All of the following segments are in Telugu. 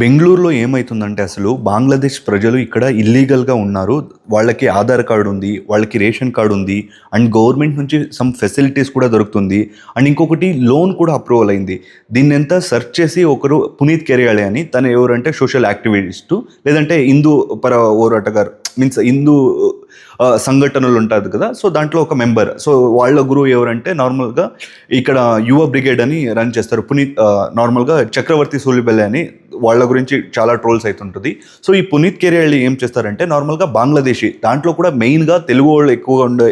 బెంగుళూరులో ఏమైతుందంటే అసలు బంగ్లాదేశ్ ప్రజలు ఇక్కడ ఇల్లీగల్‌గా ఉన్నారు. వాళ్ళకి ఆధార్ కార్డ్ ఉంది. వాళ్ళకి రేషన్ కార్డ్ ఉంది. అండ్ గవర్నమెంట్ నుంచి సమ్ ఫెసిలిటీస్ కూడా దొరుకుతుంది. అండ్ ఇంకొకటి లోన్ కూడా అప్రూవల్ అయింది. దీన్నంతా సెర్చ్ చేసి ఒకరు పునీత్ కెరియాలే అని తను ఎవరంటే సోషల్ యాక్టివిస్టు లేదంటే హిందూ పర పోరాటగారు మీన్స్ హిందూ సంఘటనలు ఉంటుంది కదా! సో దాంట్లో ఒక మెంబర్. సో వాళ్ళ గురువు ఎవరంటే నార్మల్‌గా ఇక్కడ యువ బ్రిగేడ్ అని రన్ చేస్తారు. నార్మల్‌గా చక్రవర్తి సూలిబెల్లె అని వాళ్ళ గురించి చాలా ట్రోల్స్ అయితుంటుంది. సో ఈ పునీత్ కెరియాలే ఏం చేస్తారంటే నార్మల్‌గా బంగ్లాదేశీ దాంట్లో కూడా మెయిన్‌గా తెలుగు వాళ్ళు ఎక్కువగా ఉండే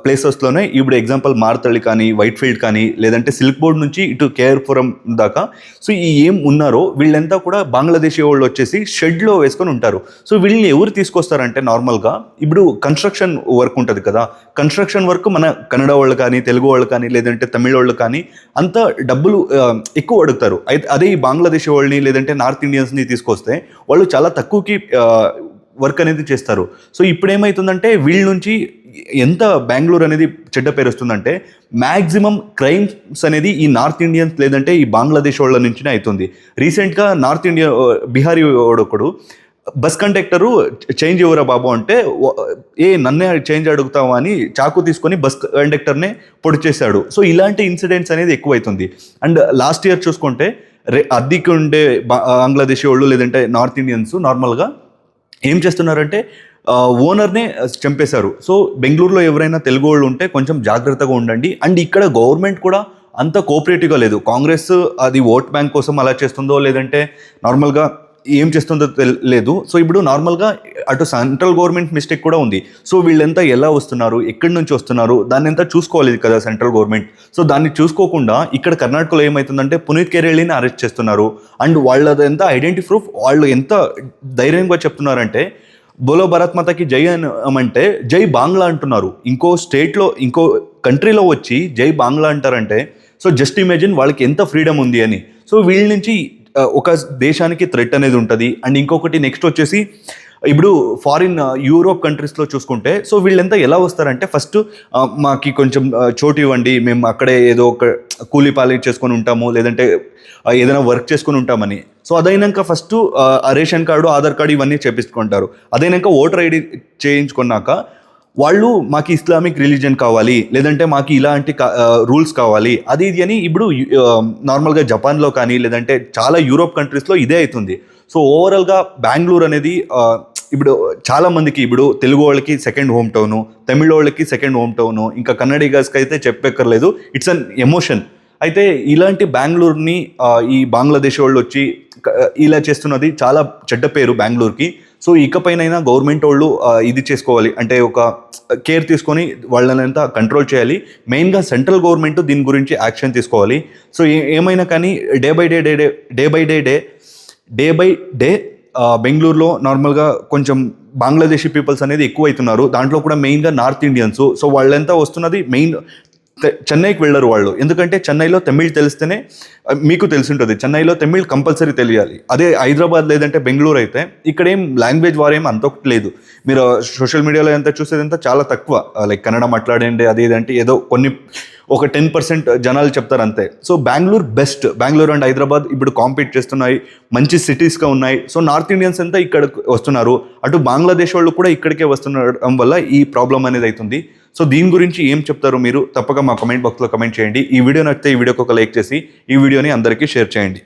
ప్లేసెస్‌లోనే ఇప్పుడు ఎగ్జాంపుల్ మార్తళి కానీ, వైట్‌ఫీల్డ్ కానీ లేదంటే సిల్క్ బోర్డ్ నుంచి ఇటు కేఆర్పురం దాకా సో ఈ ఏం ఉన్నారో వీళ్ళంతా కూడా బంగ్లాదేశీ వాళ్ళు వచ్చేసి షెడ్‌లో వేసుకొని ఉంటారు. సో వీళ్ళని ఎవరు తీసుకొస్తారంటే నార్మల్‌గా ఇప్పుడు కన్స్ట్రక్షన్ వర్క్ ఉంటుంది కదా! కన్స్ట్రక్షన్ వర్క్ మన కన్నడ వాళ్ళు కానీ, తెలుగు వాళ్ళు కానీ లేదంటే తమిళ్ వాళ్ళు కానీ అంత డబ్బులు ఎక్కువ అడుగుతారు. అదే ఈ బంగ్లాదేశీ వాళ్ళని లేదంటే నార్త్ ఇండియన్స్‌ని తీసుకొస్తే వాళ్ళు చాలా తక్కువకి వర్క్ అనేది చేస్తారు. సో ఇప్పుడు ఏమైతుందంటే వీళ్ళ నుంచి ఎంత బెంగుళూరు అనేది చెడ్డ పేరు వస్తుందంటే మ్యాక్సిమం క్రైమ్స్ అనేది ఈ నార్త్ ఇండియన్స్ లేదంటే ఈ బంగ్లాదేశ్ వాళ్ళ నుంచినే అవుతుంది. రీసెంట్గా నార్త్ ఇండియా బిహారీ వాడొకడు బస్ కండక్టరు చేంజ్ ఇవ్వరా బాబు అంటే నన్నే చేంజ్ అడుగుతావా అని చాకు తీసుకొని బస్ కండక్టర్నే పొడి చేశాడు. సో ఇలాంటి ఇన్సిడెంట్స్ అనేది ఎక్కువైతుంది. అండ్ లాస్ట్ ఇయర్ చూసుకుంటే అద్దెకి ఉండే బంగ్లాదేశీ వాళ్ళు లేదంటే నార్త్ ఇండియన్స్ నార్మల్గా ఏం చేస్తున్నారంటే ఓనర్నే చంపేశారు. సో బెంగళూరులో ఎవరైనా తెలుగు వాళ్ళు ఉంటే కొంచెం జాగ్రత్తగా ఉండండి. అండ్ ఇక్కడ గవర్నమెంట్ కూడా అంత కోఆపరేటివ్గా లేదు. కాంగ్రెస్ అది ఓట్ బ్యాంక్ కోసం అలా చేస్తుందో లేదంటే నార్మల్గా ఏం చేస్తుందో లేదు. సో ఇప్పుడు నార్మల్గా అటు సెంట్రల్ గవర్నమెంట్ మిస్టేక్ కూడా ఉంది. సో వీళ్ళంతా ఎలా వస్తున్నారు, ఎక్కడి నుంచి వస్తున్నారు, దాన్ని అంతా చూసుకోవాలి కదా సెంట్రల్ గవర్నమెంట్. సో దాన్ని చూసుకోకుండా ఇక్కడ కర్ణాటకలో ఏమవుతుందంటే పునీత్ కెరియాలేని అరెస్ట్ చేస్తున్నారు. అండ్ వాళ్ళదంతా ఐడెంటిటీ ప్రూఫ్ వాళ్ళు ఎంత ధైర్యంగా చెప్తున్నారంటే బోలో భారత్ మాతాకి జై అంటే జై బాంగ్లా అంటున్నారు. ఇంకో స్టేట్లో ఇంకో కంట్రీలో వచ్చి జై బాంగ్లా అంటారంటే సో జస్ట్ ఇమాజిన్ వాళ్ళకి ఎంత ఫ్రీడమ్ ఉంది అని. సో వీళ్ళ నుంచి ఒక దేశానికి థ్రెట్ అనేది ఉంటుంది. అండ్ ఇంకొకటి నెక్స్ట్ వచ్చేసి ఇప్పుడు ఫారిన్ యూరోప్ కంట్రీస్లో చూసుకుంటే సో వీళ్ళంతా ఎలా వస్తారంటే ఫస్ట్ మాకు కొంచెం చోటు ఇవ్వండి, మేము అక్కడే ఏదో ఒక కూలీ పాలి చేసుకొని ఉంటాము లేదంటే ఏదైనా వర్క్ చేసుకొని ఉంటామని. సో అదైనాక first ration card, Aadhaar card ఇవన్నీ చేపించుకుంటారు. అదైనాక ఓటర్ ఐడి చేయించుకున్నాక వాళ్ళు మాకు ఇస్లామిక్ రిలీజియన్ కావాలి లేదంటే మాకు ఇలాంటి రూల్స్ కావాలి అది ఇది అని ఇప్పుడు నార్మల్గా జపాన్లో కానీ లేదంటే చాలా యూరోప్ కంట్రీస్లో ఇదే అవుతుంది. సో ఓవరాల్గా బెంగళూరు అనేది ఇప్పుడు చాలామందికి ఇప్పుడు తెలుగు వాళ్ళకి సెకండ్ హోమ్ టౌను, తమిళ వాళ్ళకి సెకండ్ హోమ్ టౌను, ఇంకా కన్నడిగాస్కి అయితే చెప్పక్కర్లేదు. It's an emotion. అయితే ఇలాంటి బెంగళూరుని ఈ బంగ్లాదేశ్ వాళ్ళు వచ్చి ఇలా చేస్తున్నది చాలా చెడ్డ పేరు బెంగళూరుకి. సో ఇకపైనైనా గవర్నమెంట్ వాళ్ళు ఇది చేసుకోవాలి, అంటే ఒక కేర్ తీసుకొని వాళ్ళనంతా కంట్రోల్ చేయాలి. మెయిన్గా సెంట్రల్ గవర్నమెంట్ దీని గురించి యాక్షన్ తీసుకోవాలి. సో ఏమైనా కానీ డే బై డే బెంగళూరులో నార్మల్గా కొంచెం బంగ్లాదేశీ పీపుల్స్ అనేది ఎక్కువ అవుతున్నారు. దాంట్లో కూడా మెయిన్గా నార్త్ ఇండియన్స్. సో వాళ్ళంతా వస్తున్నది మెయిన్ చెన్నైకి వెళ్ళరు వాళ్ళు. ఎందుకంటే చెన్నైలో తమిళ్ తెలిస్తేనే మీకు తెలిసి ఉంటుంది. చెన్నైలో తమిళ్ కంపల్సరీ తెలియాలి. అదే హైదరాబాద్ లేదంటే బెంగళూరు అయితే ఇక్కడ ఏం లాంగ్వేజ్ వారేం అంత ఒకటి లేదు. మీరు సోషల్ మీడియాలో ఎంత చూసేదంతా చాలా తక్కువ. లైక్ కన్నడ మాట్లాడండి అది ఏదంటే ఏదో ఒక 10% జనాలు చెప్తారు అంతే. So Bengaluru best. Bengaluru and Hyderabad ఇప్పుడు కాంపీట్ చేస్తున్నాయి, మంచి సిటీస్గా ఉన్నాయి. సో నార్త్ ఇండియన్స్ అంతా ఇక్కడికి వస్తున్నారు, అటు బంగ్లాదేశ్ వాళ్ళు కూడా ఇక్కడికే వస్తుండడం వల్ల ఈ ప్రాబ్లం అనేది అవుతుంది. సో దీని గురించి ఏం చెప్తారు మీరు తప్పక మా కమెంట్ బాక్స్లో కమెంట్ చేయండి. ఈ వీడియో నచ్చితే ఈ వీడియోకి ఒక లైక్ చేసి ఈ వీడియోని అందరికీ షేర్ చేయండి.